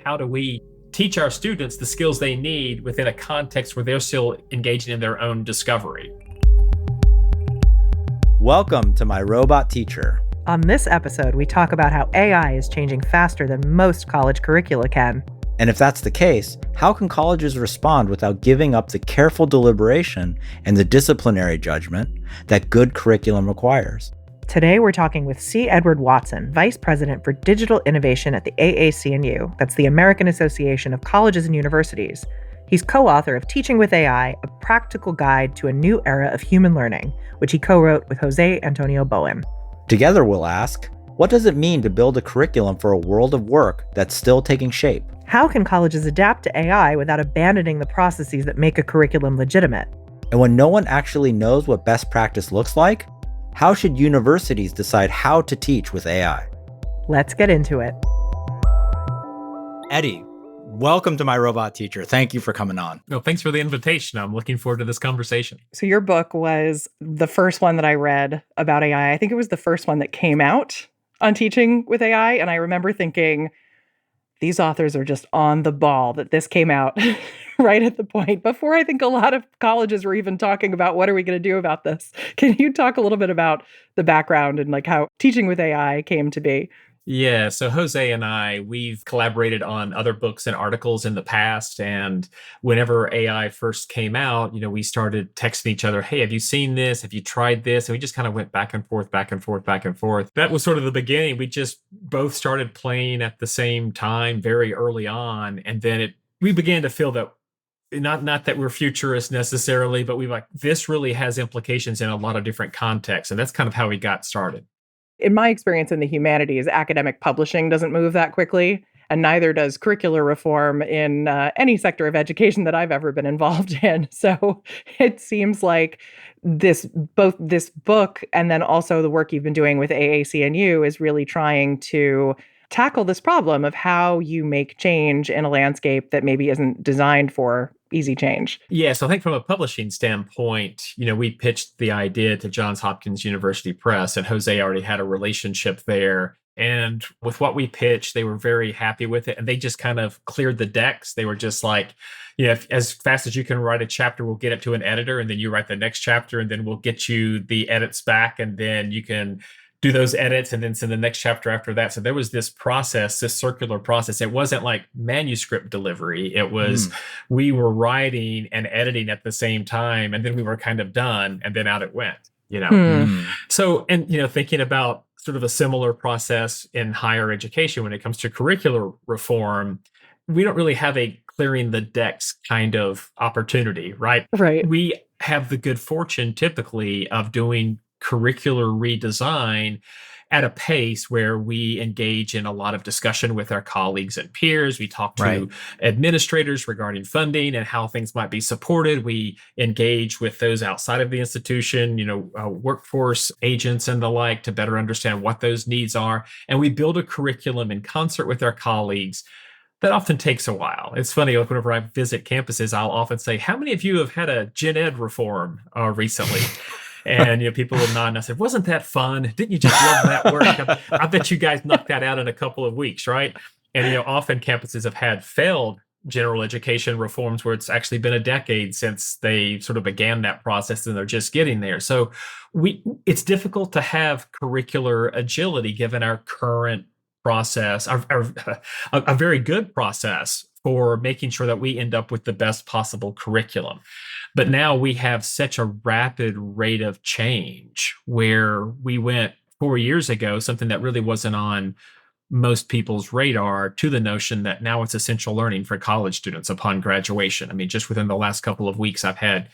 how do we teach our students the skills they need within a context where they're still engaging in their own discovery? Welcome to My Robot Teacher. On this episode, we talk about how AI is changing faster than most college curricula can. And if that's the case, how can colleges respond without giving up the careful deliberation and the disciplinary judgment that good curriculum requires? Today, we're talking with C. Edward Watson, Vice President for Digital Innovation at the AAC&U. That's the American Association of Colleges and Universities. He's co-author of Teaching with AI, a practical guide to a new era of human learning, which he co-wrote with Jose Antonio Bowen. Together, we'll ask, what does it mean to build a curriculum for a world of work that's still taking shape? How can colleges adapt to AI without abandoning the processes that make a curriculum legitimate? And when no one actually knows what best practice looks like, how should universities decide how to teach with AI? Let's get into it. Eddie, welcome to My Robot Teacher. Thank you for coming on. No, thanks for the invitation. I'm looking forward to this conversation. So your book was the first one that I read about AI. I think it was the first one that came out on teaching with AI. And I remember thinking, these authors are just on the ball that this came out right at the point before I think a lot of colleges were even talking about what are we going to do about this. Can you talk a little bit about the background and like how teaching with AI came to be? Yeah, so Jose and I, we've collaborated on other books and articles in the past. And whenever AI first came out, we started texting each other, hey, have you seen this? Have you tried this? And we just kind of went back and forth, back and forth, back and forth. That was sort of the beginning. We just both started playing at the same time very early on. And then we began to feel that not that we're futurists necessarily, but we like, this really has implications in a lot of different contexts. And that's kind of how we got started. In my experience in the humanities, academic publishing doesn't move that quickly, and neither does curricular reform in any sector of education that I've ever been involved in. So it seems like both this book and then also the work you've been doing with AAC&U is really trying to tackle this problem of how you make change in a landscape that maybe isn't designed for easy change. Yeah, so I think from a publishing standpoint, we pitched the idea to Johns Hopkins University Press, and Jose already had a relationship there. And with what we pitched, they were very happy with it. And they just kind of cleared the decks. They were just like, as fast as you can write a chapter, we'll get it to an editor, and then you write the next chapter, and then we'll get you the edits back, and then you can do those edits and then send the next chapter after that. So there was this process, this circular process. It wasn't like manuscript delivery. It was we were writing and editing at the same time, and then we were kind of done, and then out it went, So, and, thinking about sort of a similar process in higher education when it comes to curricular reform, we don't really have a clearing the decks kind of opportunity, right? Right. We have the good fortune typically of doing curricular redesign at a pace where we engage in a lot of discussion with our colleagues and peers. We talk to administrators regarding funding and how things might be supported. We engage with those outside of the institution, workforce agents and the like, to better understand what those needs are. And we build a curriculum in concert with our colleagues. That often takes a while. It's funny, like whenever I visit campuses, I'll often say, how many of you have had a gen ed reform recently? And people will nod and I said, wasn't that fun? Didn't you just love that work? I bet you guys knocked that out in a couple of weeks, right? And often campuses have had failed general education reforms where it's actually been a decade since they sort of began that process and they're just getting there. So it's difficult to have curricular agility given our current process, a very good process for making sure that we end up with the best possible curriculum. But now we have such a rapid rate of change where we went 4 years ago, something that really wasn't on most people's radar, to the notion that now it's essential learning for college students upon graduation. I mean, just within the last couple of weeks, I've had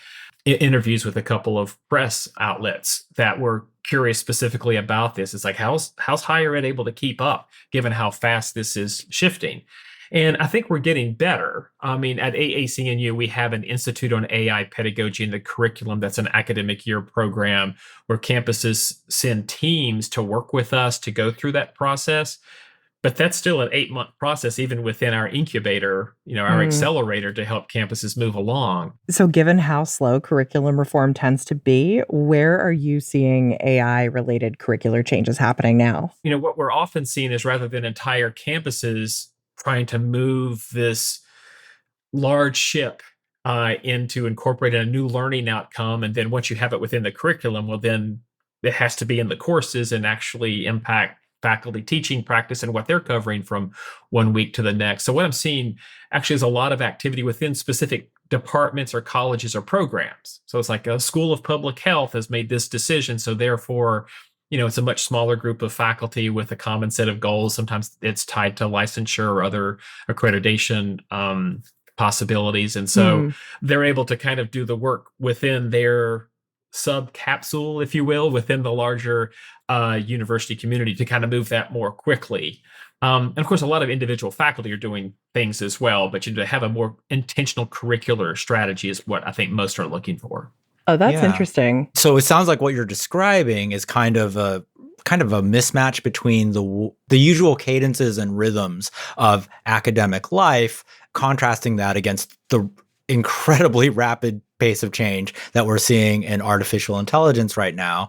interviews with a couple of press outlets that were curious specifically about this. It's like, how's higher ed able to keep up given how fast this is shifting? And I think we're getting better. I mean, at AAC&U, we have an Institute on AI Pedagogy in the curriculum. That's an academic year program where campuses send teams to work with us to go through that process. But that's still an 8-month process, even within our incubator, our accelerator, to help campuses move along. So given how slow curriculum reform tends to be, where are you seeing AI-related curricular changes happening now? What we're often seeing is, rather than entire campuses trying to move this large ship into incorporating a new learning outcome. And then once you have it within the curriculum, well, then it has to be in the courses and actually impact faculty teaching practice and what they're covering from one week to the next. So what I'm seeing actually is a lot of activity within specific departments or colleges or programs. So it's like a school of public health has made this decision. So therefore, it's a much smaller group of faculty with a common set of goals. Sometimes it's tied to licensure or other accreditation possibilities. And so they're able to kind of do the work within their sub capsule, if you will, within the larger university community to kind of move that more quickly. And of course, a lot of individual faculty are doing things as well, but to have a more intentional curricular strategy is what I think most are looking for. Oh, that's interesting. So it sounds like what you're describing is kind of a mismatch between the usual cadences and rhythms of academic life, contrasting that against the incredibly rapid pace of change that we're seeing in artificial intelligence right now.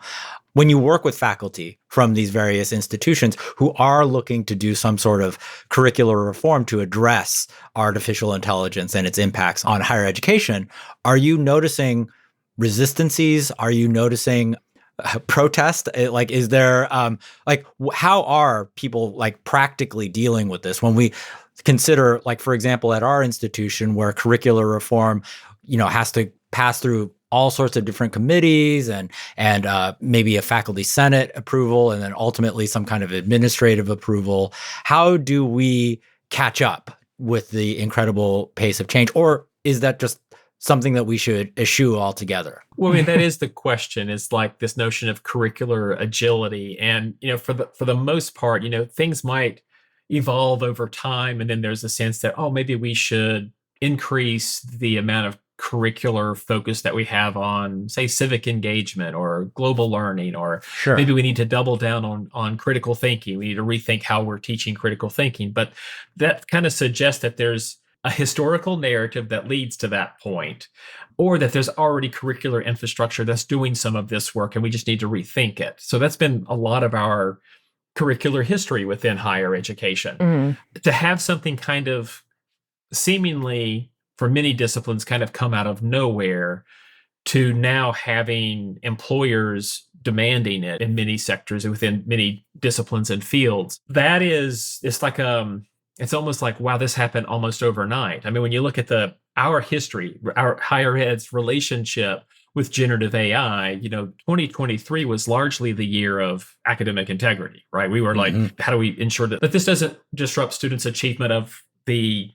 When you work with faculty from these various institutions who are looking to do some sort of curricular reform to address artificial intelligence and its impacts on higher education, are you noticing resistances? Are you noticing protest? Like, is there, how are people practically dealing with this when we consider, for example, at our institution where curricular reform, has to pass through all sorts of different committees and maybe a faculty senate approval and then ultimately some kind of administrative approval. How do we catch up with the incredible pace of change? Or is that just something that we should eschew altogether? Well, I mean, that is the question, is like this notion of curricular agility. And, for the most part, things might evolve over time. And then there's a sense that, maybe we should increase the amount of curricular focus that we have on, say, civic engagement or global learning, or maybe we need to double down on critical thinking. We need to rethink how we're teaching critical thinking. But that kind of suggests that there's a historical narrative that leads to that point, or that there's already curricular infrastructure that's doing some of this work and we just need to rethink it. So that's been a lot of our curricular history within higher education. To have something kind of seemingly for many disciplines kind of come out of nowhere to now having employers demanding it in many sectors within many disciplines and fields, it's almost like, wow, this happened almost overnight. I mean, when you look at our history, our higher ed's relationship with generative AI, 2023 was largely the year of academic integrity, right? We were like, how do we ensure that this doesn't disrupt students' achievement of the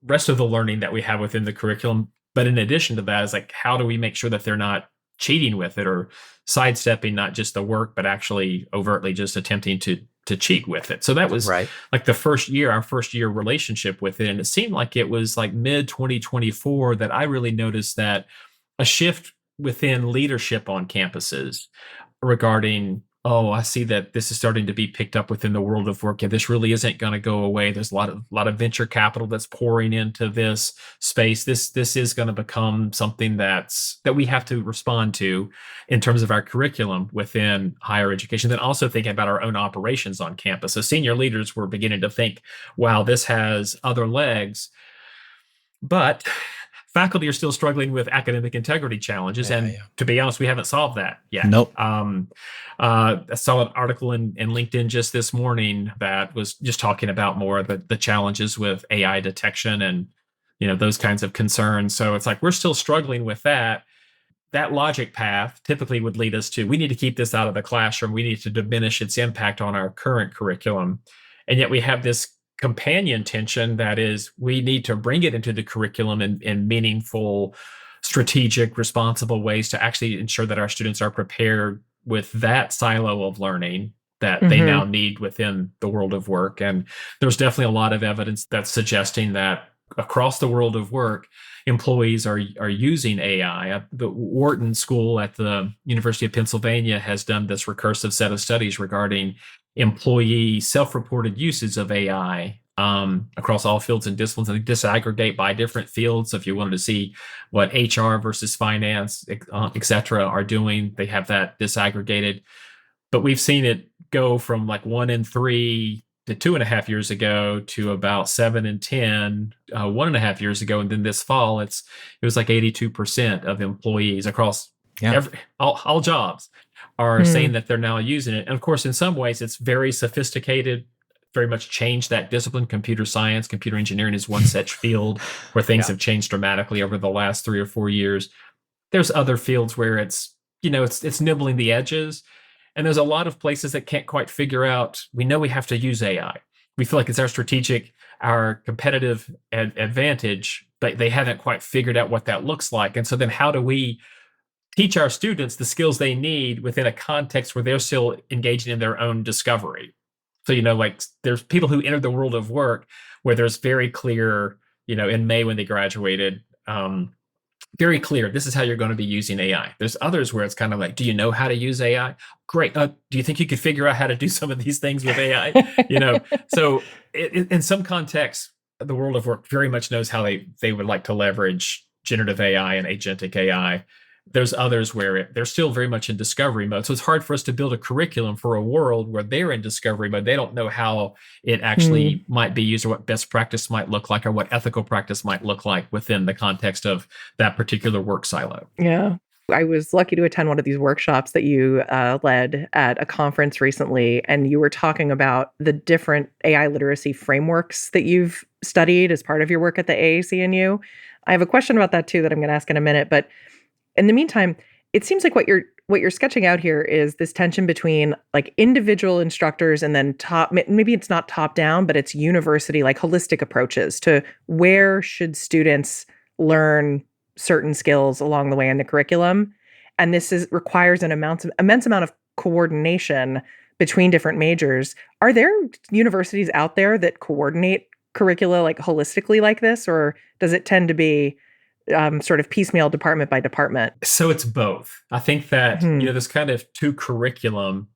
rest of the learning that we have within the curriculum? But in addition to that, is like, how do we make sure that they're not cheating with it or sidestepping not just the work, but actually overtly just attempting to cheat with it? So that was like our first year relationship with it. And it seemed like it was like mid 2024 that I really noticed that a shift within leadership on campuses regarding, I see that this is starting to be picked up within the world of work. Yeah, this really isn't going to go away. There's a lot of venture capital that's pouring into this space. This is going to become something that we have to respond to in terms of our curriculum within higher education. Then also thinking about our own operations on campus. So senior leaders were beginning to think, wow, this has other legs. But faculty are still struggling with academic integrity challenges. To be honest, we haven't solved that yet. Nope. I saw an article in LinkedIn just this morning that was just talking about more of the challenges with AI detection and, those kinds of concerns. So it's like, we're still struggling with that. That logic path typically would lead us to, we need to keep this out of the classroom. We need to diminish its impact on our current curriculum. And yet we have this companion tension that is, we need to bring it into the curriculum in meaningful, strategic, responsible ways to actually ensure that our students are prepared with that silo of learning that they now need within the world of work. And there's definitely a lot of evidence that's suggesting that across the world of work, employees are using AI. The Wharton School at the University of Pennsylvania has done this recursive set of studies regarding employee self-reported uses of AI across all fields and disciplines, and disaggregate by different fields. So if you wanted to see what HR versus finance, et cetera, are doing, they have that disaggregated. But we've seen it go from like 1 in 3 to 2.5 years ago to about 7 and 10 1.5 years ago, and then this fall it was like 82% of employees across all jobs are saying that they're now using it. And of course, in some ways, it's very sophisticated, very much changed that discipline. Computer science, computer engineering is one such field where things have changed dramatically over the last 3 or 4 years. There's other fields where it's nibbling the edges. And there's a lot of places that can't quite figure out, we know we have to use AI. We feel like it's our competitive advantage, but they haven't quite figured out what that looks like. And so then how do we teach our students the skills they need within a context where they're still engaging in their own discovery? So, like there's people who entered the world of work where there's very clear, in May when they graduated, very clear, this is how you're going to be using AI. There's others where it's kind of like, do you know how to use AI? Great. Do you think you could figure out how to do some of these things with AI? So in some contexts, the world of work very much knows how they would like to leverage generative AI and agentic AI. There's others where they're still very much in discovery mode. So it's hard for us to build a curriculum for a world where they're in discovery mode. They don't know how it actually might be used, or what best practice might look like, or what ethical practice might look like within the context of that particular work silo. Yeah. I was lucky to attend one of these workshops that you led at a conference recently, and you were talking about the different AI literacy frameworks that you've studied as part of your work at the AAC&U. I have a question about that too that I'm going to ask in a minute, but in the meantime, it seems like what you're sketching out here is this tension between like individual instructors and then maybe it's not top down, but it's university, like holistic approaches to where should students learn certain skills along the way in the curriculum. And this requires an immense amount of coordination between different majors. Are there universities out there that coordinate curricula like holistically like this, or does it tend to be sort of piecemeal department by department? So it's both. I think that, there's kind of two curriculum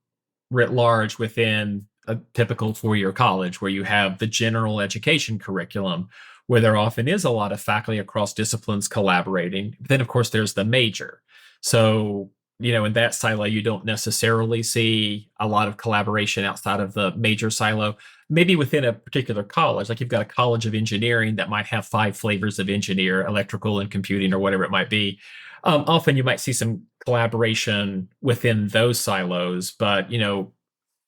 writ large within a typical 4-year college, where you have the general education curriculum, where there often is a lot of faculty across disciplines collaborating. Then, of course, there's the major. So, in that silo, you don't necessarily see a lot of collaboration outside of the major silo. Maybe within a particular college, like you've got a college of engineering that might have 5 flavors of engineer, electrical and computing, or whatever it might be. Often you might see some collaboration within those silos, but,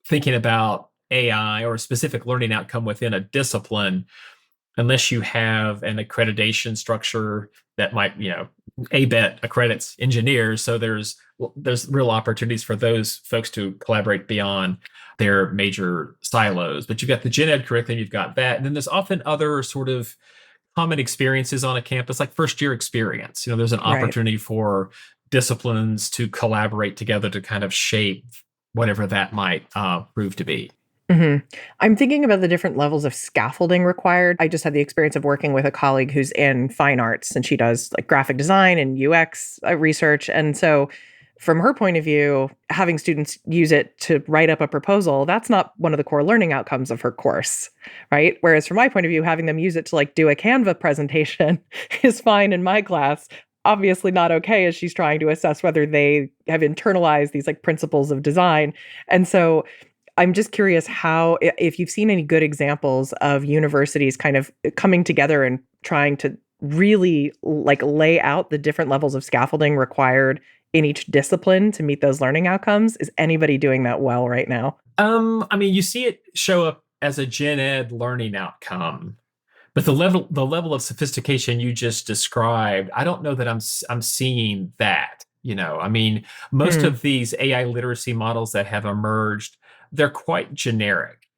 thinking about AI or a specific learning outcome within a discipline, unless you have an accreditation structure that might, ABET accredits engineers. So there's real opportunities for those folks to collaborate beyond their major silos. But you've got the gen ed curriculum, you've got that. And then there's often other sort of common experiences on a campus, like first year experience. There's an opportunity for disciplines to collaborate together to kind of shape whatever that might prove to be. Mm-hmm. I'm thinking about the different levels of scaffolding required. I just had the experience of working with a colleague who's in fine arts, and she does like graphic design and UX research. And so from her point of view, having students use it to write up a proposal, that's not one of the core learning outcomes of her course, right? Whereas from my point of view, having them use it to like do a Canva presentation is fine in my class. Obviously not okay as she's trying to assess whether they have internalized these like principles of design. And so I'm just curious if you've seen any good examples of universities kind of coming together and trying to really like lay out the different levels of scaffolding required in each discipline to meet those learning outcomes. Is anybody doing that well right now? You see it show up as a gen ed learning outcome, but the level of sophistication you just described, I don't know that I'm seeing that. Most of these AI literacy models that have emerged, they're quite generic,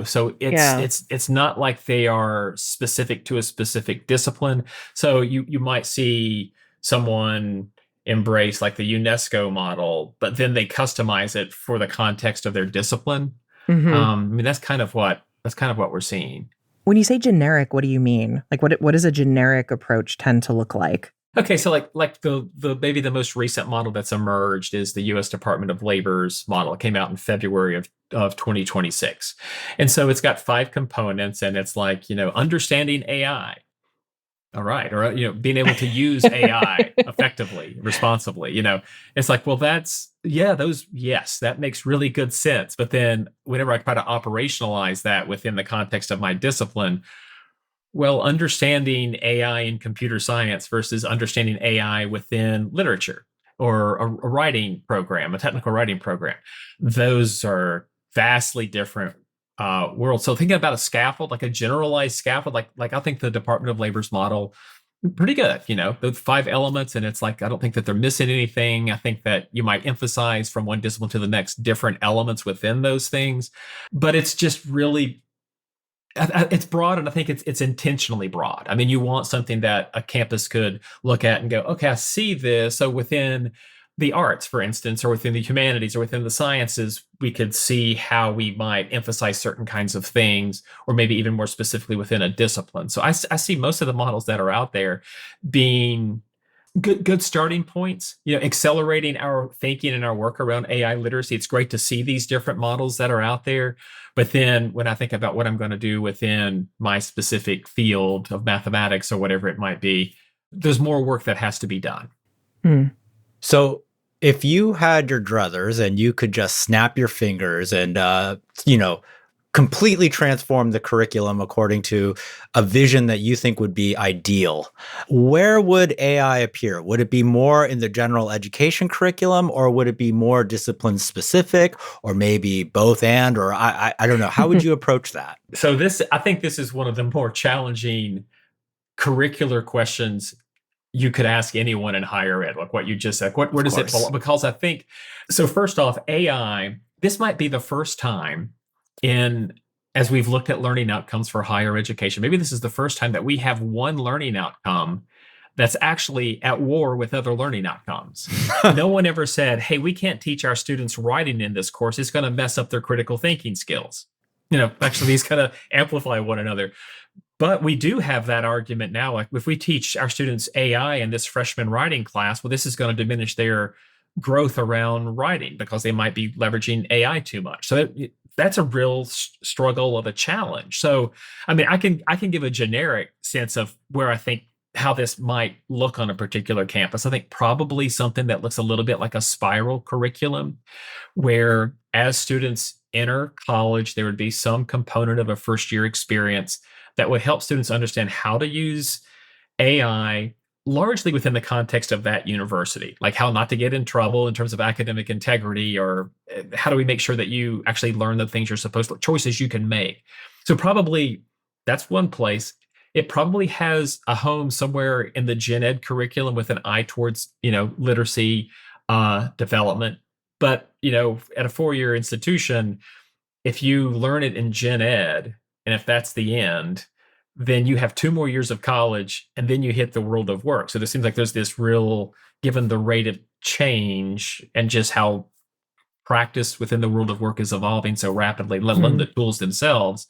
so it's not like they are specific to a specific discipline. So you might see someone embrace like the UNESCO model, but then they customize it for the context of their discipline. That's kind of what we're seeing. When you say generic, what do you mean? Like what does a generic approach tend to look like? Okay, so like the maybe the most recent model that's emerged is the U.S. Department of Labor's model. It came out in February of 2026, and so it's got 5 components, and it's like understanding AI, All right. Or, being able to use AI effectively, responsibly, it's like, well, yes, that makes really good sense. But then whenever I try to operationalize that within the context of my discipline, well, understanding AI in computer science versus understanding AI within literature or a writing program, a technical writing program, those are vastly different world. So thinking about a scaffold, like a generalized scaffold, like I think the Department of Labor's model, pretty good, the 5 elements, and it's like I don't think that they're missing anything. I think that you might emphasize from one discipline to the next different elements within those things, but it's just really it's broad, and I think it's intentionally broad. I mean, you want something that a campus could look at and go, okay, I see this. So within the arts, for instance, or within the humanities or within the sciences, we could see how we might emphasize certain kinds of things, or maybe even more specifically within a discipline. So I see most of the models that are out there being good starting points, accelerating our thinking and our work around AI literacy. It's great to see these different models that are out there. But then when I think about what I'm going to do within my specific field of mathematics or whatever it might be, there's more work that has to be done. So if you had your druthers and you could just snap your fingers and, completely transform the curriculum according to a vision that you think would be ideal, where would AI appear? Would it be more in the general education curriculum, or would it be more discipline specific, or maybe both and, or I don't know. How would you approach that? So I think this is one of the more challenging curricular questions you could ask anyone in higher ed, like what you just said. Where does it belong? Because I think, so first off, AI, this might be the first time as we've looked at learning outcomes for higher education, maybe this is the first time that we have one learning outcome that's actually at war with other learning outcomes. No one ever said, hey, we can't teach our students writing in this course. It's going to mess up their critical thinking skills. Actually, these kind of amplify one another. But we do have that argument now. Like if we teach our students AI in this freshman writing class, well, this is going to diminish their growth around writing because they might be leveraging AI too much. So that's a real struggle of a challenge. So, I mean, I can give a generic sense of where I think how this might look on a particular campus. I think probably something that looks a little bit like a spiral curriculum, where as students enter college, there would be some component of a first year experience that would help students understand how to use AI largely within the context of that university, like how not to get in trouble in terms of academic integrity, or how do we make sure that you actually learn the things you're supposed to, choices you can make. So probably that's one place. It probably has a home somewhere in the gen ed curriculum with an eye towards, literacy development. But, at a 4-year institution, if you learn it in gen ed, and if that's the end, then you have 2 more years of college, and then you hit the world of work. So it seems like there's this real, given the rate of change and just how practice within the world of work is evolving so rapidly, let alone the tools themselves.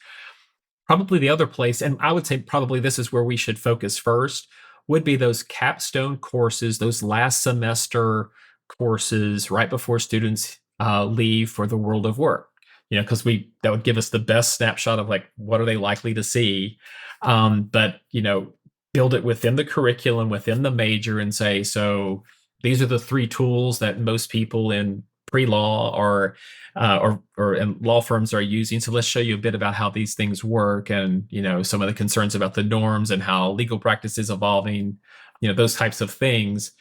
Probably the other place, and I would say probably this is where we should focus first, would be those capstone courses, those last semester courses right before students leave for the world of work. Because that would give us the best snapshot of like, what are they likely to see? But, build it within the curriculum, within the major, and say, so these are the 3 tools that most people in pre-law or in law firms are using. So let's show you a bit about how these things work, and, some of the concerns about the norms and how legal practice is evolving, those types of things.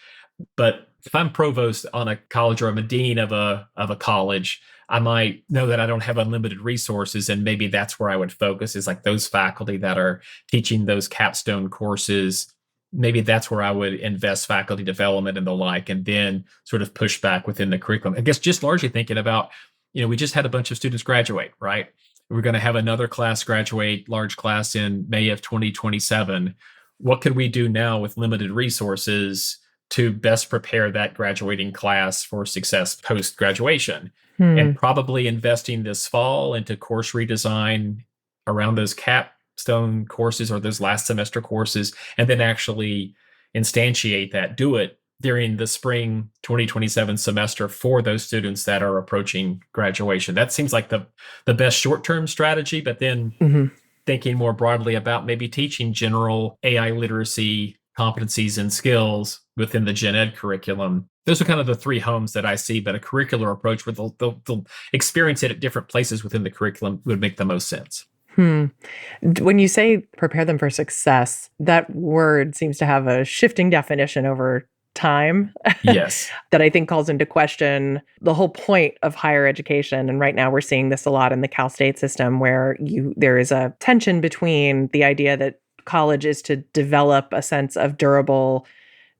But if I'm provost on a college, or I'm a dean of a college, I might know that I don't have unlimited resources, and maybe that's where I would focus, is like those faculty that are teaching those capstone courses. Maybe that's where I would invest faculty development and the like, and then sort of push back within the curriculum. I guess just largely thinking about, we just had a bunch of students graduate, right? We're going to have another class graduate, large class, in May of 2027. What could we do now with limited resources to best prepare that graduating class for success post-graduation? And probably investing this fall into course redesign around those capstone courses or those last semester courses, and then actually instantiate that, do it during the spring 2027 semester for those students that are approaching graduation. That seems like the best short-term strategy, but then thinking more broadly about maybe teaching general AI literacy competencies and skills within the gen ed curriculum. Those are kind of the three homes that I see, but a curricular approach where they'll experience it at different places within the curriculum would make the most sense. When you say prepare them for success, that word seems to have a shifting definition over time. Yes. That I think calls into question the whole point of higher education. And right now we're seeing this a lot in the Cal State system where there is a tension between the idea that college is to develop a sense of durable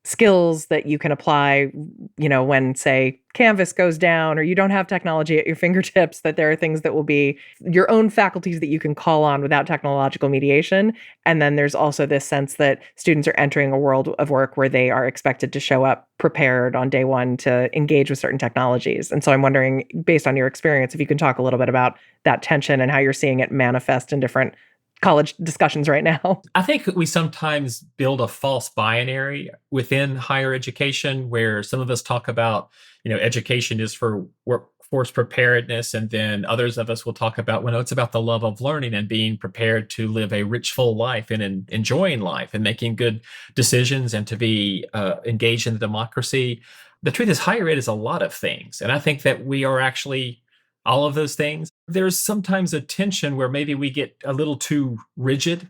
skills that you can apply, when, say, Canvas goes down or you don't have technology at your fingertips, that there are things that will be your own faculties that you can call on without technological mediation. And then there's also this sense that students are entering a world of work where they are expected to show up prepared on day one to engage with certain technologies. And so I'm wondering, based on your experience, if you can talk a little bit about that tension and how you're seeing it manifest in different college discussions right now. I think we sometimes build a false binary within higher education where some of us talk about, education is for workforce preparedness. And then others of us will talk about, well, no, it's about the love of learning and being prepared to live a rich, full life and enjoying life and making good decisions and to be engaged in democracy. The truth is higher ed is a lot of things. And I think that we are actually all of those things. There's sometimes a tension where maybe we get a little too rigid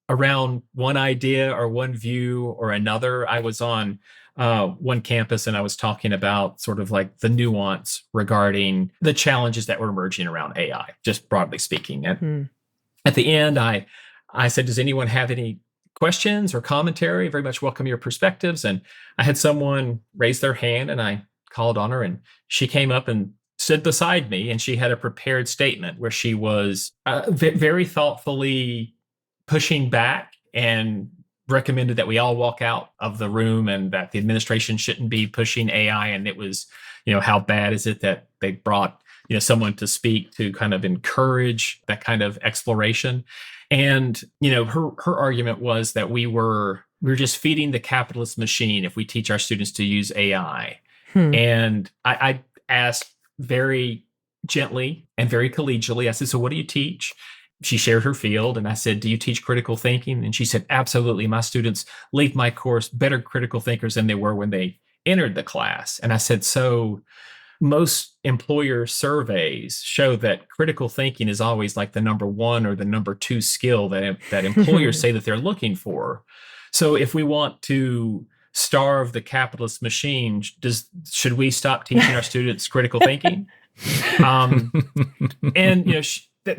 around one idea or one view or another. I was on one campus and I was talking about sort of like the nuance regarding the challenges that were emerging around AI, just broadly speaking. And at the end, I said, does anyone have any questions or commentary? Very much welcome your perspectives. And I had someone raise their hand and I called on her and she came up and stood beside me, and she had a prepared statement where she was very thoughtfully pushing back and recommended that we all walk out of the room and that the administration shouldn't be pushing AI. And it was, how bad is it that they brought, someone to speak to kind of encourage that kind of exploration. And, her argument was that we're just feeding the capitalist machine if we teach our students to use AI. And I asked very gently and very collegially, I said, so what do you teach? She shared her field. And I said, do you teach critical thinking? And she said, absolutely. My students leave my course better critical thinkers than they were when they entered the class. And I said, so most employer surveys show that critical thinking is always like the number one or the number two skill that employers say that they're looking for. So if we want to starve the capitalist machine, should we stop teaching our students critical thinking? And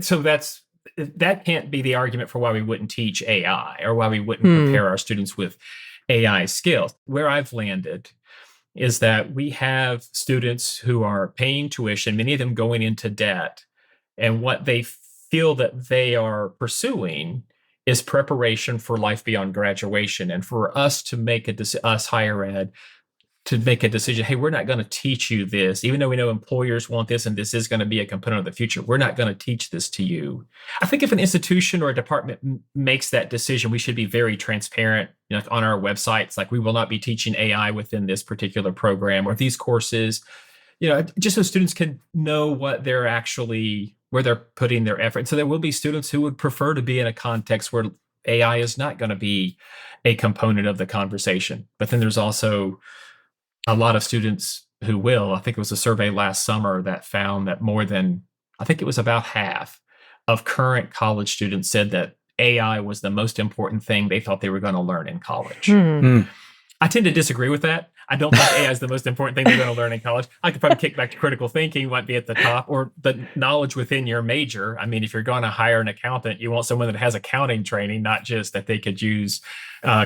so that can't be the argument for why we wouldn't teach AI or why we wouldn't prepare our students with AI skills. Where I've landed is that we have students who are paying tuition, many of them going into debt, and what they feel that they are pursuing is preparation for life beyond graduation. And for us to make us higher ed, to make a decision, hey, we're not going to teach you this, even though we know employers want this and this is going to be a component of the future. We're not going to teach this to you. I think if an institution or a department makes that decision, we should be very transparent. On our websites, like we will not be teaching AI within this particular program or these courses, just so students can know what they're actually, where they're putting their effort. So there will be students who would prefer to be in a context where AI is not going to be a component of the conversation. But then there's also a lot of students who will. I think it was a survey last summer that found that I think it was about half of current college students said that AI was the most important thing they thought they were going to learn in college. I tend to disagree with that. I don't think AI is the most important thing they're going to learn in college. I could probably kick back to critical thinking, might be at the top, or the knowledge within your major. I mean, if you're going to hire an accountant, you want someone that has accounting training, not just that they could use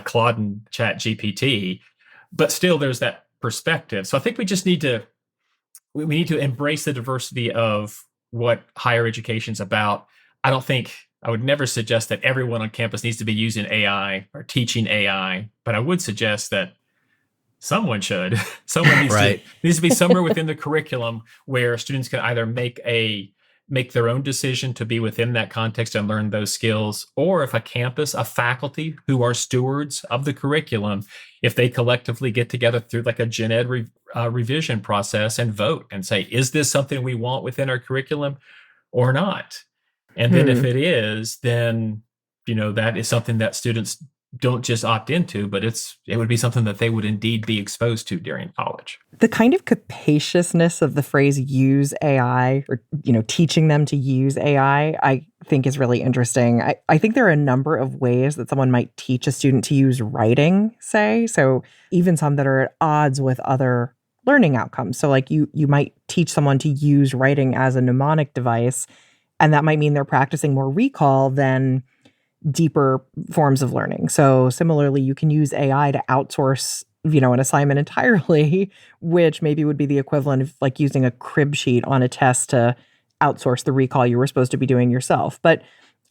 Claude and Chat GPT. But still, there's that perspective. So I think we just need to embrace the diversity of what higher education is about. I would never suggest that everyone on campus needs to be using AI or teaching AI, but I would suggest that someone should. Someone needs to be somewhere within the curriculum where students can either make their own decision to be within that context and learn those skills, or if a faculty who are stewards of the curriculum, if they collectively get together through like a gen ed revision process and vote and say, is this something we want within our curriculum or not? And then if it is, then, that is something that students don't just opt into, but it would be something that they would indeed be exposed to during college. The kind of capaciousness of the phrase use AI, or, teaching them to use AI, I think is really interesting. I think there are a number of ways that someone might teach a student to use writing, say. So even some that are at odds with other learning outcomes. So like you might teach someone to use writing as a mnemonic device, and that might mean they're practicing more recall than deeper forms of learning. So similarly, you can use AI to outsource, an assignment entirely, which maybe would be the equivalent of like using a crib sheet on a test to outsource the recall you were supposed to be doing yourself. But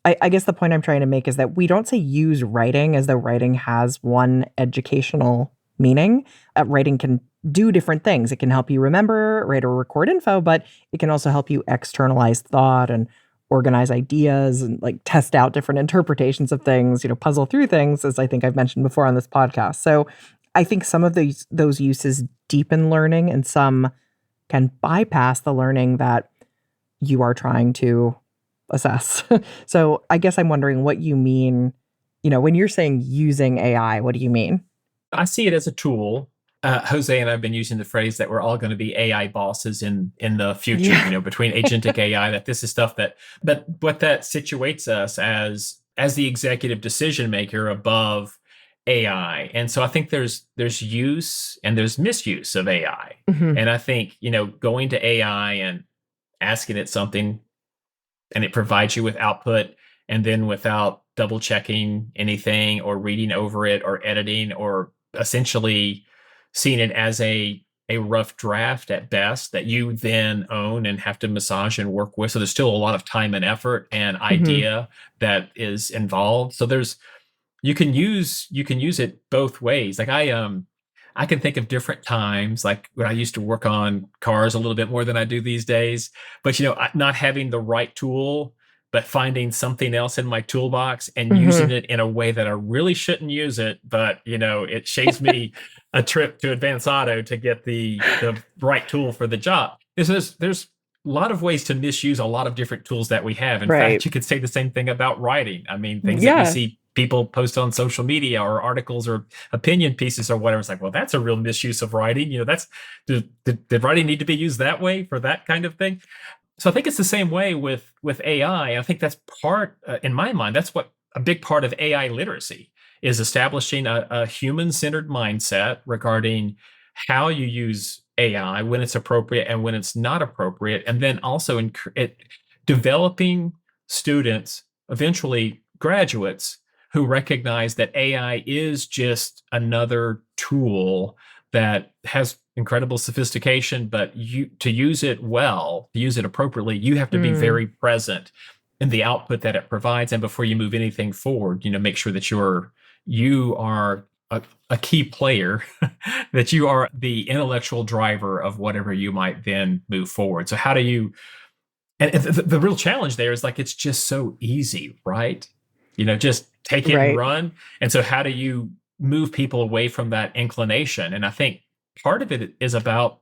I guess the point I'm trying to make is that we don't say use writing as though writing has one educational meaning. Writing can do different things. It can help you remember, write or record info, but it can also help you externalize thought and organize ideas and like test out different interpretations of things, puzzle through things, as I think I've mentioned before on this podcast. So I think some of those uses deepen learning and some can bypass the learning that you are trying to assess. So I guess I'm wondering what you mean, when you're saying using AI, what do you mean? I see it as a tool. Jose and I've been using the phrase that we're all going to be AI bosses in the future, between agentic AI, that this is stuff but what that situates us as the executive decision maker above AI. And so I think there's use and there's misuse of AI. Mm-hmm. And I think, going to AI and asking it something and it provides you with output, and then without double checking anything or reading over it or editing or essentially seeing it as a rough draft at best that you then own and have to massage and work with. So there's still a lot of time and effort and idea that is involved. So you can use it both ways. Like I can think of different times, like when I used to work on cars a little bit more than I do these days, but not having the right tool, but finding something else in my toolbox and using it in a way that I really shouldn't use it. But, it shaves me a trip to Advanced Auto to get the right tool for the job. There's a lot of ways to misuse a lot of different tools that we have. In fact, you could say the same thing about writing. I mean, things that we see people post on social media or articles or opinion pieces or whatever. It's like, well, that's a real misuse of writing. Did writing need to be used that way for that kind of thing? So I think it's the same way with AI. I think that's in my mind, that's what a big part of AI literacy is, establishing a human-centered mindset regarding how you use AI, when it's appropriate and when it's not appropriate, and then also developing students, eventually graduates, who recognize that AI is just another tool that has incredible sophistication, but to use it well, to use it appropriately, you have to be very present in the output that it provides. And before you move anything forward, make sure that you are a key player, that you are the intellectual driver of whatever you might then move forward. So how do you, and the real challenge there is like, it's just so easy, right? Just take it and run. And so how do you move people away from that inclination? And I think part of it is about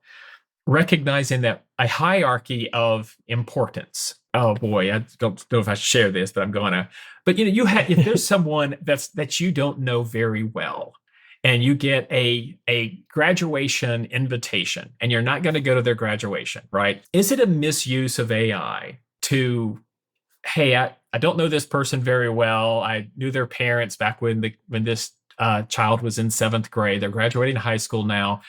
recognizing that a hierarchy of importance. Oh boy, I don't know if I should share this, but I'm gonna. But if there's someone that you don't know very well, and you get a graduation invitation, and you're not going to go to their graduation, right? Is it a misuse of AI to, hey, I don't know this person very well. I knew their parents back when this child was in 7th grade. They're graduating high school now.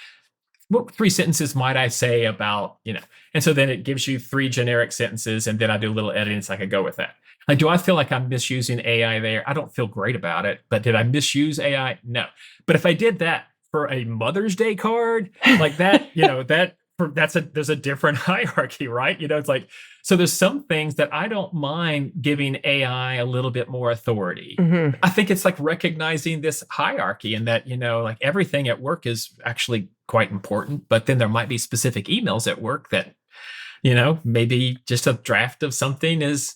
What 3 sentences might I say about, and so then it gives you 3 generic sentences, and then I do a little editing so I can go with that. Like, do I feel like I'm misusing AI there? I don't feel great about it, but did I misuse AI? No. But if I did that for a Mother's Day card, like that, there's a different hierarchy, right? It's like, so there's some things that I don't mind giving AI a little bit more authority. I think it's like recognizing this hierarchy, and that, like everything at work is actually quite important, but then there might be specific emails at work that, maybe just a draft of something is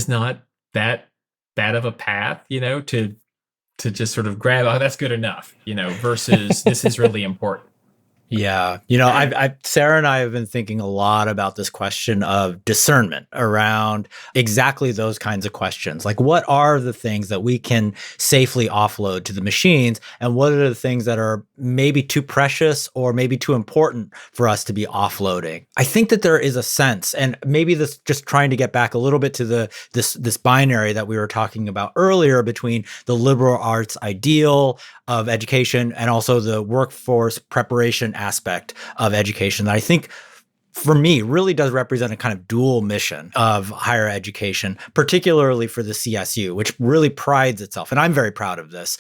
not that bad of a path, to just sort of grab, oh, that's good enough, versus this is really important. Yeah. Sarah and I have been thinking a lot about this question of discernment around exactly those kinds of questions. Like, what are the things that we can safely offload to the machines? And what are the things that are maybe too precious or maybe too important for us to be offloading? I think that there is a sense, and maybe this just trying to get back a little bit to this binary that we were talking about earlier between the liberal arts ideal of education and also the workforce preparation aspect of education that I think for me really does represent a kind of dual mission of higher education, particularly for the CSU, which really prides itself, and I'm very proud of this,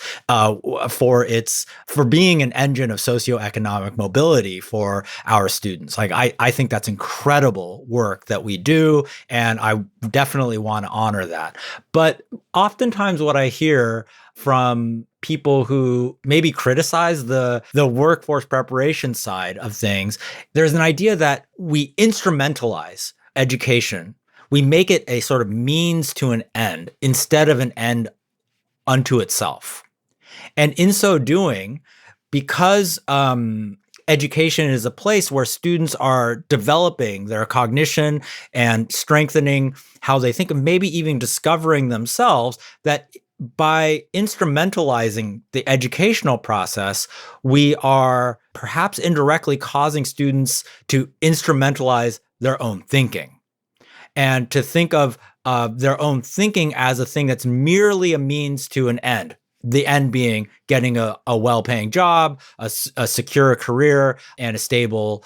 for being an engine of socioeconomic mobility for our students. Like I think that's incredible work that we do, and I definitely want to honor that. But oftentimes what I hear from people who maybe criticize the workforce preparation side of things, there's an idea that we instrumentalize education. We make it a sort of means to an end instead of an end unto itself. And in so doing, because education is a place where students are developing their cognition and strengthening how they think, and maybe even discovering themselves, that by instrumentalizing the educational process, we are perhaps indirectly causing students to instrumentalize their own thinking and to think of their own thinking as a thing that's merely a means to an end. The end being getting a well-paying job, a secure career, and a stable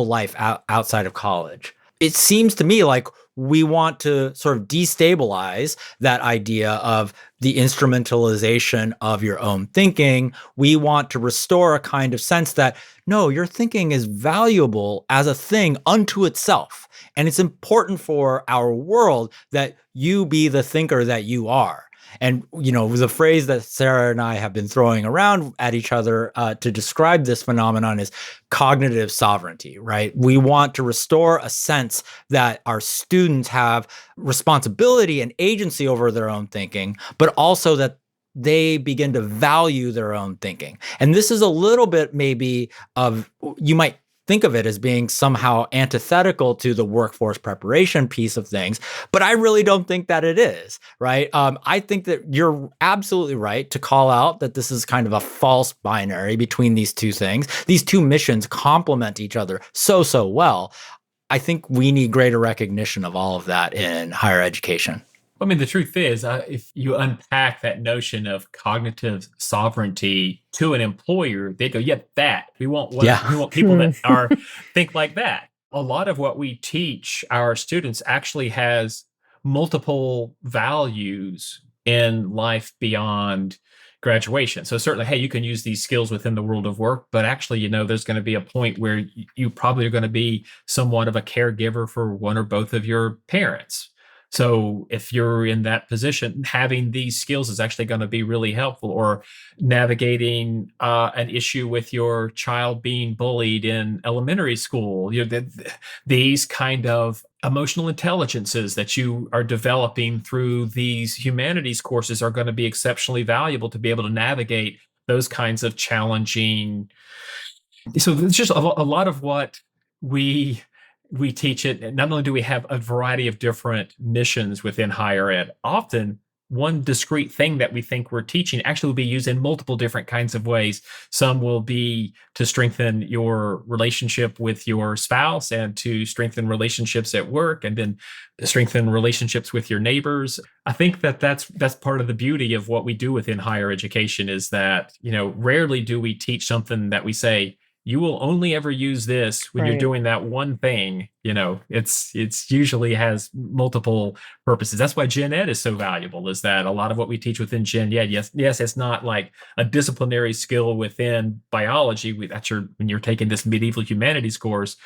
life outside of college. It seems to me like we want to sort of destabilize that idea of the instrumentalization of your own thinking. We want to restore a kind of sense that, no, your thinking is valuable as a thing unto itself. And it's important for our world that you be the thinker that you are. And, the phrase that Sarah and I have been throwing around at each other to describe this phenomenon is cognitive sovereignty, right? We want to restore a sense that our students have responsibility and agency over their own thinking, but also that they begin to value their own thinking. And this is a little bit maybe of, you might think of it as being somehow antithetical to the workforce preparation piece of things, but I really don't think that it is, right? I think that you're absolutely right to call out that this is kind of a false binary between these two things. These two missions complement each other so well. I think we need greater recognition of all of that in higher education. I mean, the truth is, if you unpack that notion of cognitive sovereignty to an employer, they go, "Yeah, that we want. We want people that think like that." A lot of what we teach our students actually has multiple values in life beyond graduation. So certainly, hey, you can use these skills within the world of work, but actually, there's going to be a point where you probably are going to be somewhat of a caregiver for one or both of your parents. So if you're in that position, having these skills is actually going to be really helpful, or navigating an issue with your child being bullied in elementary school. These kind of emotional intelligences that you are developing through these humanities courses are going to be exceptionally valuable to be able to navigate those kinds of challenging. So it's just a lot of what we teach it. Not only do we have a variety of different missions within higher ed, often one discrete thing that we think we're teaching actually will be used in multiple different kinds of ways. Some will be to strengthen your relationship with your spouse and to strengthen relationships at work, and then strengthen relationships with your neighbors. I think that's part of the beauty of what we do within higher education, is that, rarely do we teach something that we say, you will only ever use this when you're doing that one thing. It's usually has multiple purposes. That's why Gen Ed is so valuable, is that a lot of what we teach within Gen Ed, yes, it's not like a disciplinary skill within biology. When you're taking this medieval humanities course.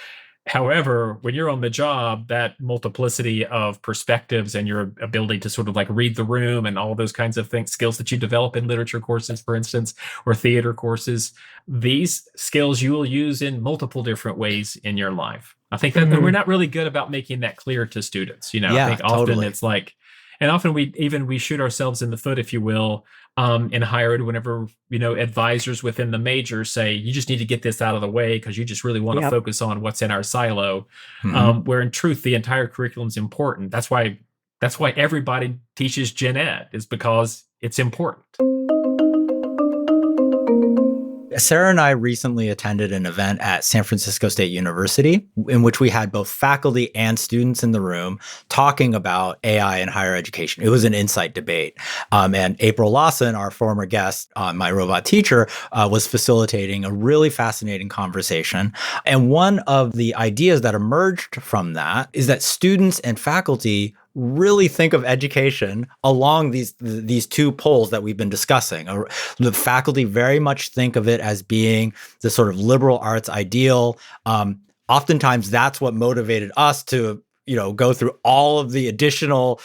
However, when you're on the job, that multiplicity of perspectives and your ability to sort of like read the room and all those kinds of things, skills that you develop in literature courses, for instance, or theater courses, these skills you will use in multiple different ways in your life. I think that we're not really good about making that clear to students. I think often it's like, and often we shoot ourselves in the foot, if you will, in higher ed whenever, advisors within the majors say, you just need to get this out of the way because you just really want to Yep. focus on what's in our silo. Mhm. Where in truth, the entire curriculum is important. That's why everybody teaches gen ed, is because it's important. Sarah and I recently attended an event at San Francisco State University in which we had both faculty and students in the room talking about AI in higher education. It was an insight debate. And April Lawson, our former guest, my robot teacher, was facilitating a really fascinating conversation. And one of the ideas that emerged from that is that students and faculty really think of education along these two poles that we've been discussing. The faculty very much think of it as being the sort of liberal arts ideal. Oftentimes, that's what motivated us to go through all of the additional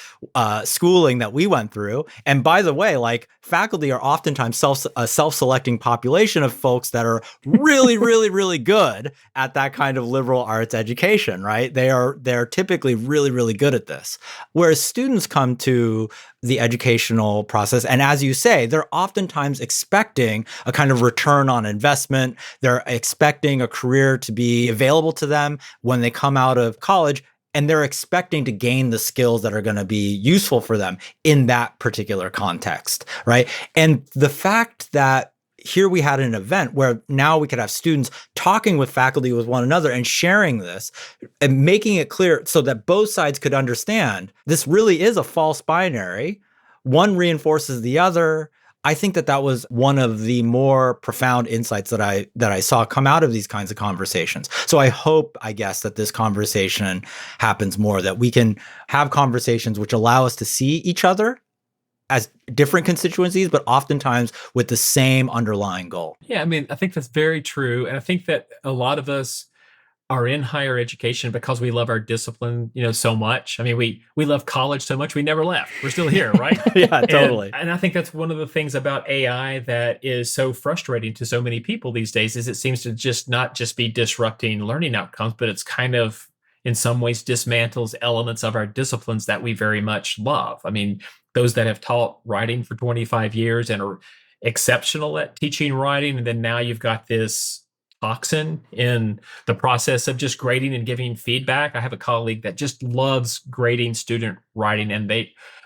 schooling that we went through. And by the way, like, faculty are oftentimes a self-selecting population of folks that are really, really, really good at that kind of liberal arts education, right? They're typically really, really good at this. Whereas students come to the educational process, and as you say, they're oftentimes expecting a kind of return on investment. They're expecting a career to be available to them when they come out of college. And they're expecting to gain the skills that are going to be useful for them in that particular context, right? And the fact that here we had an event where now we could have students talking with faculty, with one another, and sharing this and making it clear so that both sides could understand this really is a false binary. One reinforces the other. I think that was one of the more profound insights that I saw come out of these kinds of conversations. So I hope, I guess, that this conversation happens more, that we can have conversations which allow us to see each other as different constituencies, but oftentimes with the same underlying goal. Yeah, I mean, I think that's very true. And I think that a lot of us are in higher education because we love our discipline, so much. I mean, we love college so much, we never left. We're still here, right? Yeah, totally. And I think that's one of the things about AI that is so frustrating to so many people these days, is it seems to not just be disrupting learning outcomes, but it's kind of, in some ways, dismantles elements of our disciplines that we very much love. I mean, those that have taught writing for 25 years and are exceptional at teaching writing, and then now you've got this toxin in the process of just grading and giving feedback. I have a colleague that just loves grading student writing, and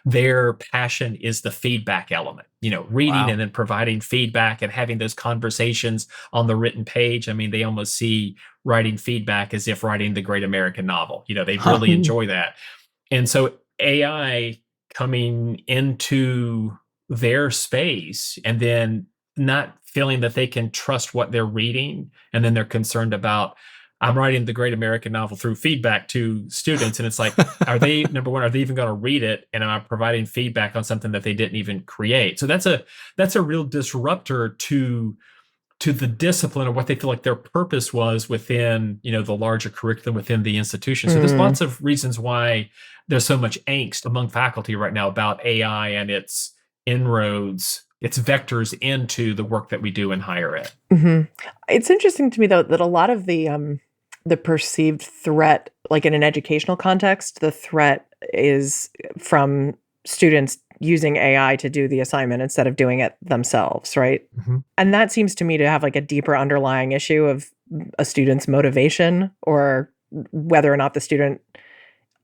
their passion is the feedback element, reading Wow. and then providing feedback and having those conversations on the written page. I mean, they almost see writing feedback as if writing the great American novel. They really enjoy that. And so AI coming into their space and then not feeling that they can trust what they're reading, and then they're concerned about, I'm writing the great American novel through feedback to students, and it's like, are they, number one, are they even going to read it, and am I providing feedback on something that they didn't even create? So that's a real disruptor to the discipline of what they feel like their purpose was within the larger curriculum within the institution. So there's lots of reasons why there's so much angst among faculty right now about AI and its inroads, its vectors into the work that we do in higher ed. Mm-hmm. It's interesting to me, though, that a lot of the perceived threat, like in an educational context, the threat is from students using AI to do the assignment instead of doing it themselves, right? Mm-hmm. And that seems to me to have like a deeper underlying issue of a student's motivation, or whether or not the student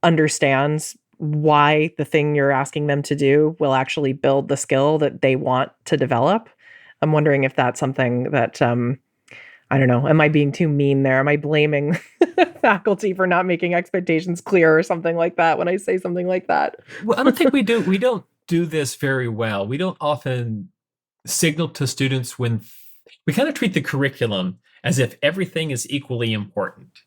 understands why the thing you're asking them to do will actually build the skill that they want to develop. I'm wondering if that's something that, I don't know, am I being too mean there? Am I blaming faculty for not making expectations clear or something like that when I say something like that? Well, I don't think we do. We don't do this very well. We don't often signal to students when we kind of treat the curriculum as if everything is equally important.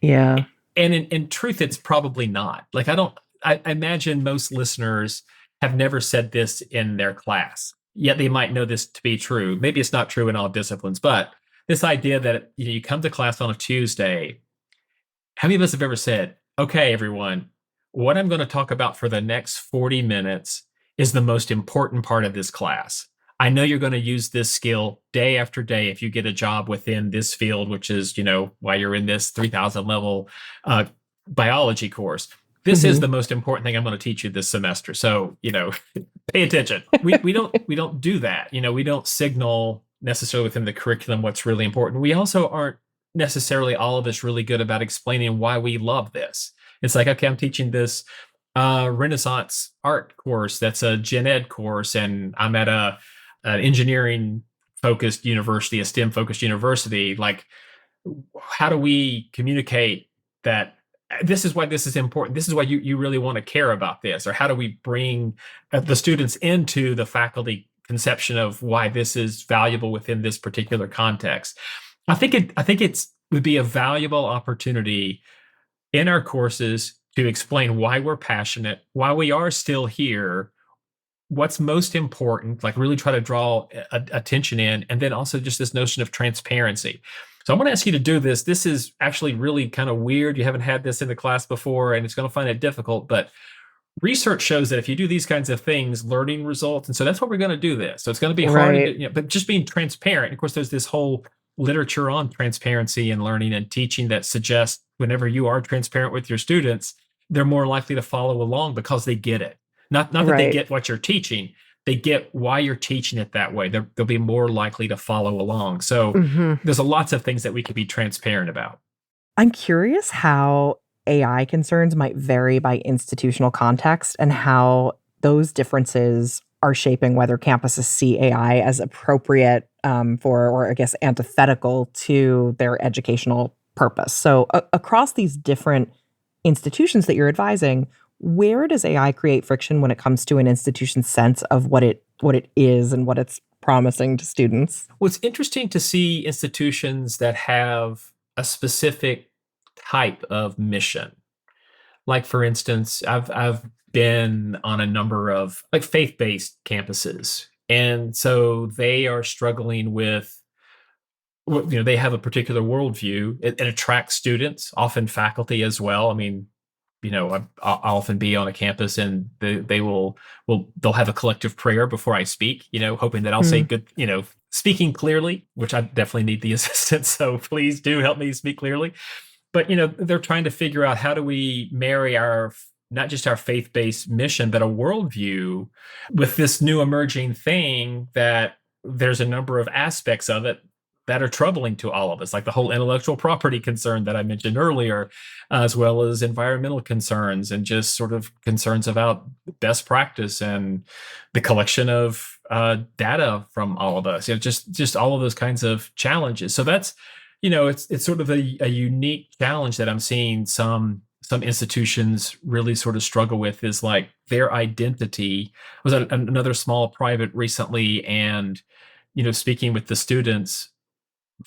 Yeah. And in truth, it's probably not. Like, I imagine most listeners have never said this in their class, yet they might know this to be true. Maybe it's not true in all disciplines, but this idea that you come to class on a Tuesday, how many of us have ever said, okay, everyone, what I'm going to talk about for the next 40 minutes is the most important part of this class. I know you're going to use this skill day after day if you get a job within this field, which is, why you're in this 3000 level biology course. this is the most important thing I'm going to teach you this semester. So, pay attention. We don't do that. We don't signal necessarily within the curriculum what's really important. We also aren't necessarily all of us really good about explaining why we love this. It's like, okay, I'm teaching this Renaissance art course that's a gen ed course, and I'm at an engineering focused university, a STEM focused university. Like, how do we communicate that this is why this is important? This is why you really want to care about this? Or how do we bring the students into the faculty conception of why this is valuable within this particular context? I think it would be a valuable opportunity in our courses to explain why we're passionate, why we are still here, what's most important, like really try to draw attention in, and then also just this notion of transparency. So I want to ask you to do this. This is actually really kind of weird. You haven't had this in the class before, and it's going to find it difficult, but research shows that if you do these kinds of things, learning results. And so that's what we're going to do this. So it's going to be hard, but just being transparent. Of course, there's this whole literature on transparency and learning and teaching that suggests whenever you are transparent with your students, they're more likely to follow along because they get it. Not that they get what you're teaching, they get why you're teaching it that way. They'll be more likely to follow along. So there's lots of things that we could be transparent about. I'm curious how AI concerns might vary by institutional context and how those differences are shaping whether campuses see AI as appropriate for, or I guess antithetical to their educational purpose. So across these different institutions that you're advising, where does AI create friction when it comes to an institution's sense of what it is and what it's promising to students? Well, it's interesting to see institutions that have a specific type of mission. Like, for instance, I've been on a number of like faith-based campuses, and so they are struggling with, they have a particular worldview. It attracts students, often faculty as well. I mean, I'll often be on a campus and they'll have a collective prayer before I speak, hoping that I'll say good, speaking clearly, which I definitely need the assistance. So please do help me speak clearly. But, they're trying to figure out how do we marry not just our faith-based mission, but a worldview with this new emerging thing that there's a number of aspects of it that are troubling to all of us, like the whole intellectual property concern that I mentioned earlier, as well as environmental concerns and just sort of concerns about best practice and the collection of data from all of us, just all of those kinds of challenges. So that's, it's sort of a unique challenge that I'm seeing some institutions really sort of struggle with, is like their identity. I was at another small private recently, and, speaking with the students,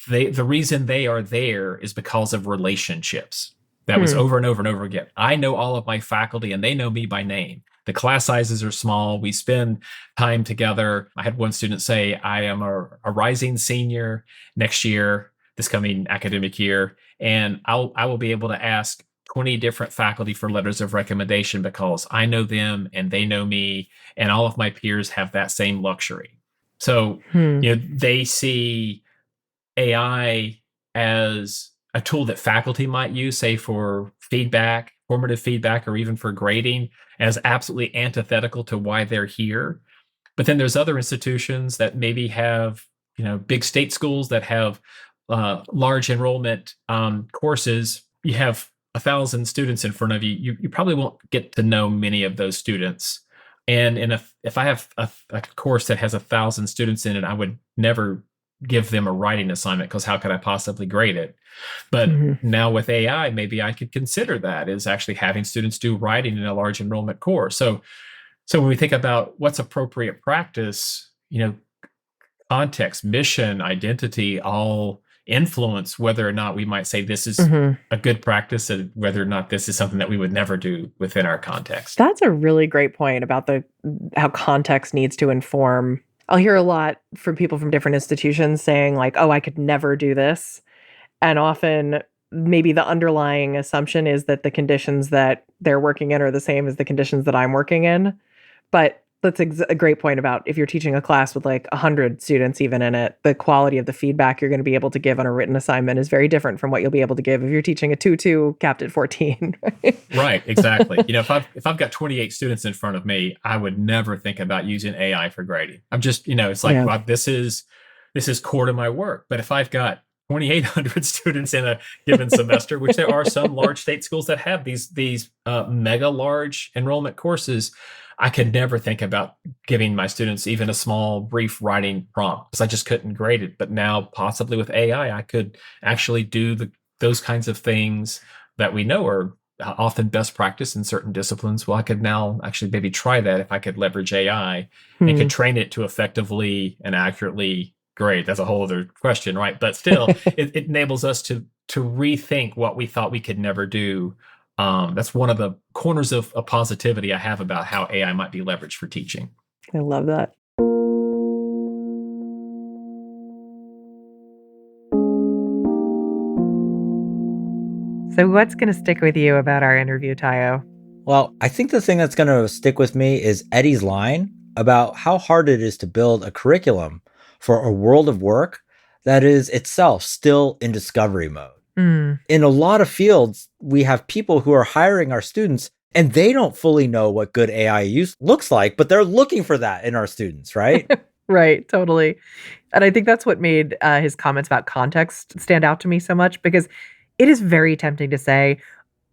the reason they are there is because of relationships. That was over and over and over again. I know all of my faculty and they know me by name. The class sizes are small. We spend time together. I had one student say, I am a rising senior next year, this coming academic year, and I will be able to ask 20 different faculty for letters of recommendation because I know them and they know me, and all of my peers have that same luxury. So, they see AI as a tool that faculty might use, say for feedback, formative feedback, or even for grading, as absolutely antithetical to why they're here. But then there's other institutions that maybe have, big state schools that have large enrollment courses. You have 1,000 students in front of you. You probably won't get to know many of those students. And if I have a course that has 1,000 students in it, I would never give them a writing assignment, because how could I possibly grade it? But now with AI, maybe I could consider that as actually having students do writing in a large enrollment course. So when we think about what's appropriate practice, context, mission, identity, all influence whether or not we might say this is a good practice, and whether or not this is something that we would never do within our context. That's a really great point about how context needs to inform. I'll hear a lot from people from different institutions saying like, oh, I could never do this. And often maybe the underlying assumption is that the conditions that they're working in are the same as the conditions that I'm working in. But That's a great point about if you're teaching a class with like 100 students even in it, the quality of the feedback you're going to be able to give on a written assignment is very different from what you'll be able to give if you're teaching a 2-2 capped at 14. Right? Right, exactly. If I've got 28 students in front of me, I would never think about using AI for grading. I'm just, it's like, Yeah. wow, this is core to my work. But if I've got 2,800 students in a given semester, which there are some large state schools that have these mega large enrollment courses, I could never think about giving my students even a small brief writing prompt because I just couldn't grade it. But now possibly with AI, I could actually do those kinds of things that we know are often best practice in certain disciplines. Well, I could now actually maybe try that if I could leverage AI and could train it to effectively and accurately grade. That's a whole other question, right? But still, it enables us to rethink what we thought we could never do. That's one of the corners of positivity I have about how AI might be leveraged for teaching. I love that. So what's going to stick with you about our interview, Taiyo? Well, I think the thing that's going to stick with me is Eddie's line about how hard it is to build a curriculum for a world of work that is itself still in discovery mode. In a lot of fields, we have people who are hiring our students and they don't fully know what good AI use looks like, but they're looking for that in our students, right? Right, totally. And I think that's what made his comments about context stand out to me so much, because it is very tempting to say,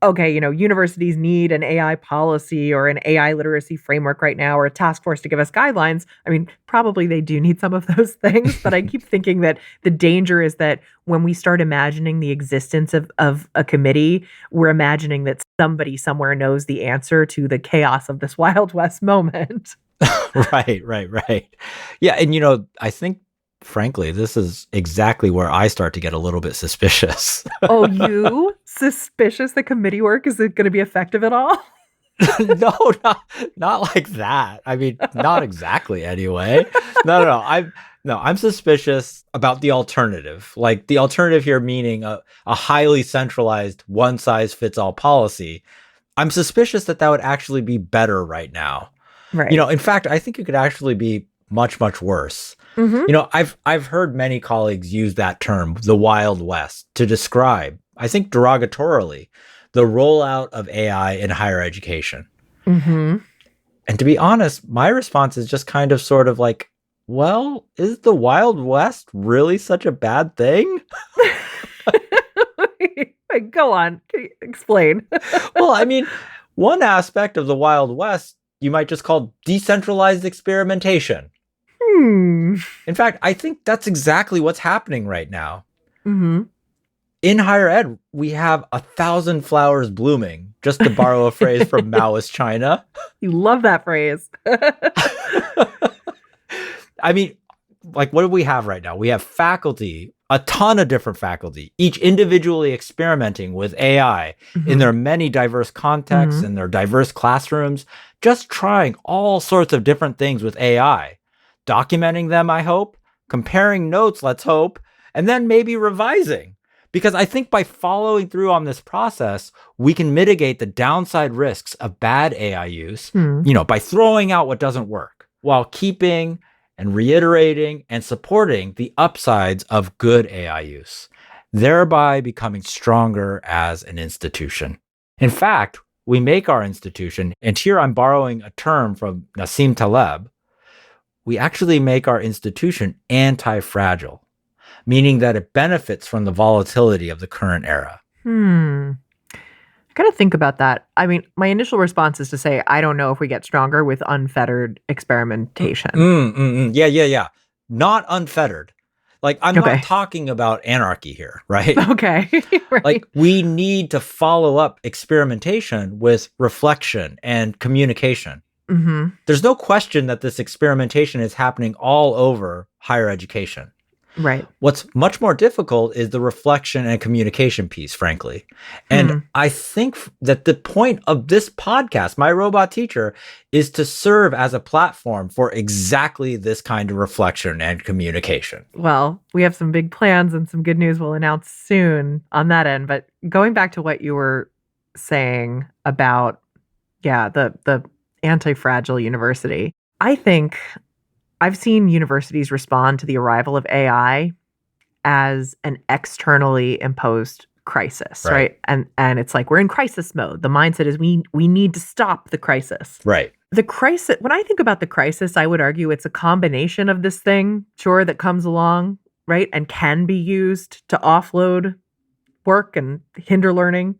okay, universities need an AI policy or an AI literacy framework right now, or a task force to give us guidelines. I mean, probably they do need some of those things, but I keep thinking that the danger is that when we start imagining the existence of a committee, we're imagining that somebody somewhere knows the answer to the chaos of this Wild West moment. Right. Yeah. And, I think, frankly, this is exactly where I start to get a little bit suspicious. Oh, you suspicious that committee work is going to be effective at all? No, not like that. I mean, not exactly anyway. No. I'm suspicious about the alternative. Like the alternative here meaning a highly centralized one-size-fits-all policy. I'm suspicious that would actually be better right now. Right. In fact, I think it could actually be much, much worse. I've heard many colleagues use that term, the Wild West, to describe, I think derogatorily, the rollout of AI in higher education. And to be honest, my response is just kind of sort of like, well, is the Wild West really such a bad thing? Go on, explain. Well, I mean, one aspect of the Wild West you might just call decentralized experimentation. In fact, I think that's exactly what's happening right now. In higher ed, we have 1,000 flowers blooming, just to borrow a phrase from Maoist China. You love that phrase. I mean, like, what do we have right now? We have faculty, a ton of different faculty, each individually experimenting with AI in their many diverse contexts, in their diverse classrooms, just trying all sorts of different things with AI, documenting them, I hope, comparing notes, let's hope, and then maybe revising. Because I think by following through on this process, we can mitigate the downside risks of bad AI use, by throwing out what doesn't work while keeping and reiterating and supporting the upsides of good AI use, thereby becoming stronger as an institution. In fact, we make our institution, and here I'm borrowing a term from Nassim Taleb, we actually make our institution antifragile, meaning that it benefits from the volatility of the current era. I gotta think about that. I mean, my initial response is to say, I don't know if we get stronger with unfettered experimentation. Yeah. Not unfettered. Like, I'm not talking about anarchy here, right? Okay. Right. Like, we need to follow up experimentation with reflection and communication. There's no question that this experimentation is happening all over higher education. Right. What's much more difficult is the reflection and communication piece, frankly. And I think that the point of this podcast, My Robot Teacher, is to serve as a platform for exactly this kind of reflection and communication. Well, we have some big plans and some good news we'll announce soon on that end. But going back to what you were saying about, the anti-fragile university, I think I've seen universities respond to the arrival of AI as an externally imposed crisis, right? And it's like we're in crisis mode. The mindset is we need to stop the crisis. Right. The crisis, when I think about the crisis, I would argue it's a combination of this thing, sure, that comes along, right? And can be used to offload work and hinder learning,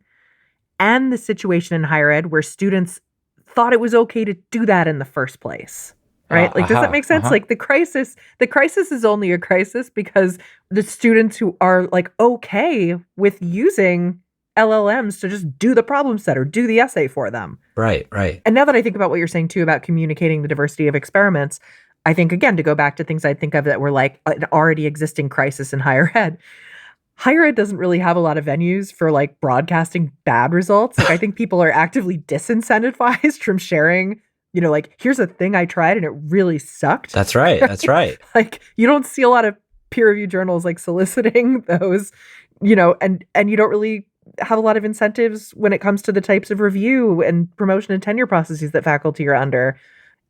and the situation in higher ed where students thought it was okay to do that in the first place. Right? Like, does that make sense? Like the crisis is only a crisis because the students who are like okay with using LLMs to just do the problem set or do the essay for them. Right, right. And now that I think about what you're saying too about communicating the diversity of experiments, I think again, to go back to things I think of that were like an already existing crisis in higher ed. Higher ed doesn't really have a lot of venues for like broadcasting bad results. Like I think people are actively disincentivized from sharing, you know, like, here's a thing I tried and it really sucked. That's right. That's right. Like, you don't see a lot of peer-reviewed journals like soliciting those, you know, and you don't really have a lot of incentives when it comes to the types of review and promotion and tenure processes that faculty are under.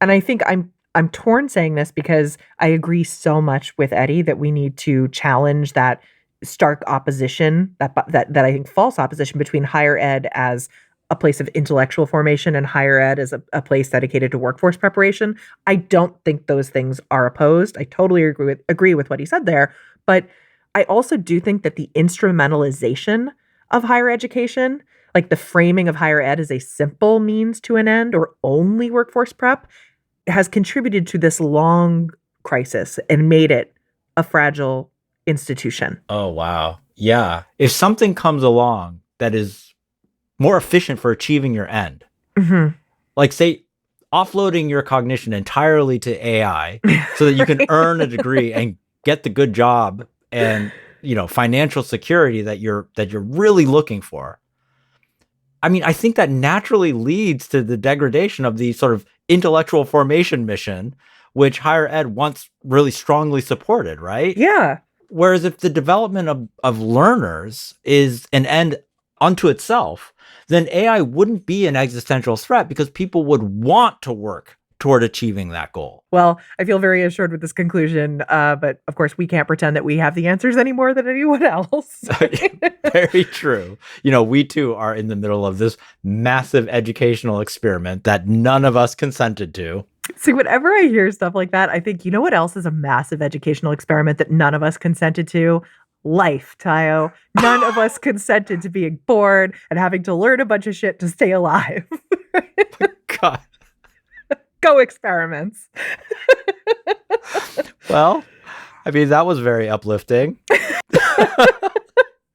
And I think I'm torn saying this because I agree so much with Eddie that we need to challenge that stark opposition, that I think false opposition between higher ed as a place of intellectual formation and higher ed as a place dedicated to workforce preparation. I don't think those things are opposed. I totally agree with what he said there. But I also do think that the instrumentalization of higher education, like the framing of higher ed as a simple means to an end or only workforce prep, has contributed to this long crisis and made it a fragile institution. Oh, wow. Yeah. If something comes along that is more efficient for achieving your end. Mm-hmm. Like, say, offloading your cognition entirely to AI so that you can earn a degree and get the good job and, you know, financial security that you're really looking for. I mean, I think that naturally leads to the degradation of the sort of intellectual formation mission, which higher ed once really strongly supported, right? Yeah. Whereas if the development of learners is an end unto itself, then AI wouldn't be an existential threat because people would want to work toward achieving that goal. Well, I feel very assured with this conclusion, but of course we can't pretend that we have the answers any more than anyone else. Very true. You know, we too are in the middle of this massive educational experiment that none of us consented to. See, whenever I hear stuff like that, I think, you know what else is a massive educational experiment that none of us consented to? Life, Taiyo. None of us consented to being bored and having to learn a bunch of shit to stay alive. God. Go experiments. Well, I mean, that was very uplifting.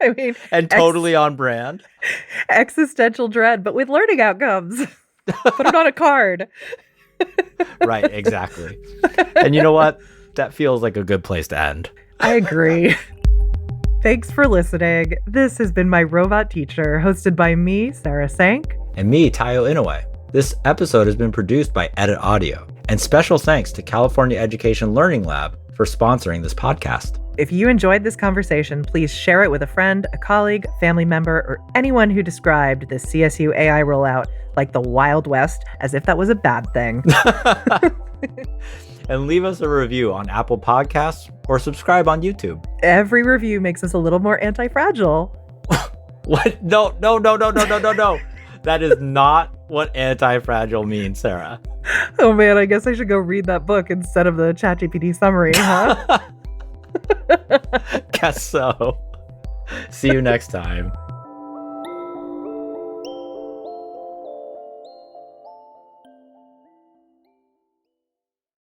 I mean, and totally on brand. Existential dread, but with learning outcomes. Put it on a card. Right, exactly. And you know what? That feels like a good place to end. I agree. Thanks for listening. This has been My Robot Teacher, hosted by me, Sarah Sank. And me, Taiyo Inoue. This episode has been produced by Edit Audio. And special thanks to California Education Learning Lab for sponsoring this podcast. If you enjoyed this conversation, please share it with a friend, a colleague, family member, or anyone who described the CSU AI rollout like the Wild West as if that was a bad thing. And leave us a review on Apple Podcasts or subscribe on YouTube. Every review makes us a little more anti-fragile. What? No. That is not what anti-fragile means, Sarah. Oh man, I guess I should go read that book instead of the ChatGPT summary, huh? Guess so. See you next time.